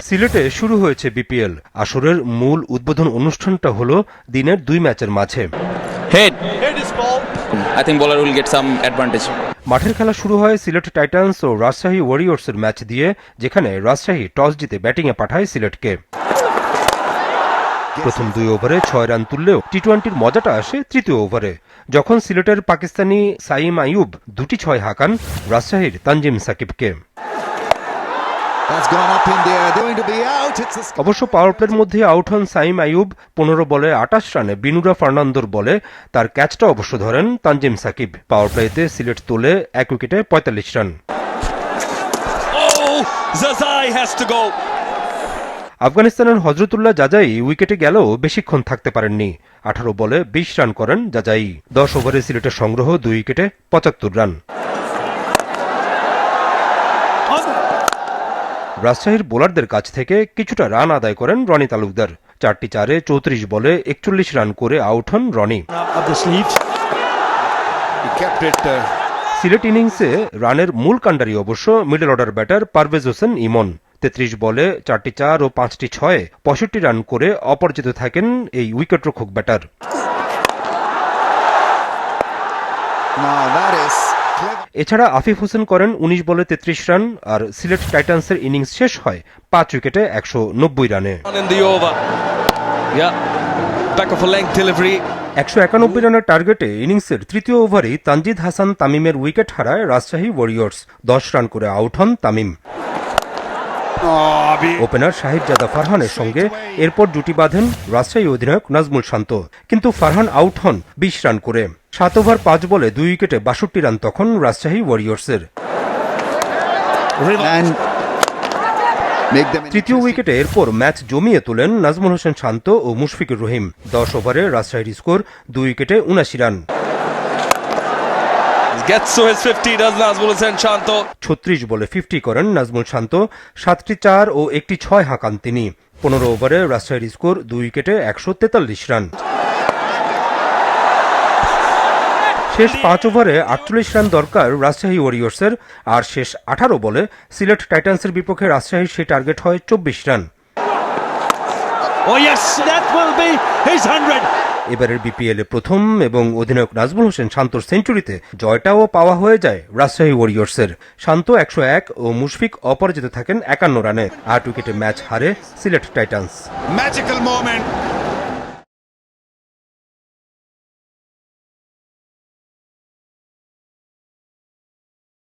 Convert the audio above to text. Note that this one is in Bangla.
সিলেটে শুরু হয়েছে বিপিএল। আসরের মূল উদ্বোধন অনুষ্ঠানটা হলো দিনের দুই ম্যাচের মাঝে। I think bowler will get some advantage. মাঠের খেলা শুরু হয় সিলেট টাইটান্স ও রাজশাহী ওয়ারিয়র্সের ম্যাচ দিয়ে, যেখানে রাজশাহী টস জিতে ব্যাটিংয়ে পাঠায় সিলেটকে। প্রথম 2 ওভারে 6 রান তুললেও টি-20-র মজাটা আসে তৃতীয় ওভারে, যখন সিলেটের পাকিস্তানি সাইম আইয়ুব 2টি 6 হাঁকান রাজশাহীর তানজিম সাকিবকে। অবশ্য পাওয়ার প্লের মধ্যে আউট হন সাইম আইয়ুব 15 বলে 28 রানে বিনুরা ফার্নান্দোর বলে। তার ক্যাচটা অবশ্য ধরেন তানজিম সাকিব। পাওয়ার প্লেতে সিলেট তোলে 1 উইকেটে 45 রান। আফগানিস্তানের হজরতুল্লাহ জাজাই উইকেটে গেলেও বেশিক্ষণ থাকতে পারেননি। 18 বলে 20 রান করেন জাজাই। 10 ওভারে সিলেটের সংগ্রহ 2 উইকেটে 75 রান। রাজশাহীর বোলারদের কাছ থেকে কিছুটা রান আদায় করেন রনি তালুকদার। 4টি 4-এ 34 বলে 41 রান করে আউট হন রনি। সিলেট ইনিংসে রানের মূল কাণ্ডারি অবশ্য middle order batter Parvez Hossain Emon. 33 বলে 4টি 4 ও 5টি 6-এ 65 রান করে অপরাজিত থাকেন এই উইকেটরক্ষক ব্যাটার। এছাড়া আফিফ হোসেন করেন 19 বলে 33 রান। আর সিলেট টাইটান্সের ইনিংস শেষ হয় 5 উইকেটে 190 রানে। 191 রানের টার্গেটে ইনিংসের তৃতীয় ওভারেই তানজিদ হাসান তামিমের উইকেট হারায় রাজশাহী ওয়ারিয়র্স। 10 রান করে আউট হন তামিম। ওপেনার শাহিদজাদা ফারহানের সঙ্গে এরপর জুটি বাঁধেন রাজশাহী অধিনায়ক নাজমুল শান্ত, কিন্তু ফারহান আউট হন 20 রান করে। 7 ওভার 5 বলে 2 উইকেটে 62 রান তখন রাজশাহী ওয়ারিয়র্সের। তৃতীয় উইকেটে এরপর ম্যাচ জমিয়ে তোলেন নাজমুল হোসেন শান্ত ও মুশফিকুর রহিম। 10 ওভারে রাজশাহীর স্কোর 2 উইকেটে 79 রান। 36 বলে 50 করেন নাজমুল শান্ত। 7টি 4 ও 1টি 6 হাঁকান তিনি। 15 ওভারে রাজশাহীর স্কোর 2 উইকেটে 143 রান। শেষ 5 ওভারে 48 রান দরকার রাজশাহী ওয়ারিয়র্সের। আর শেষ 18 বলে সিলেট টাইটান্সের বিপক্ষে রাজশাহীর সেই টার্গেট হয় 24 রান। এবারের বিপিএল এ প্রথম এবং অধিনায়ক নাজমুল হোসেন শান্তর সেঞ্চুরিতে জয়টাও পাওয়া হয়ে যায় রাজশাহী ওয়ারিয়র্সের। শান্ত 101 ও মুশফিক অপরাজিত থাকেন 51 রানে। 8 উইকেটে ম্যাচ হারে সিলেট টাইটান্স।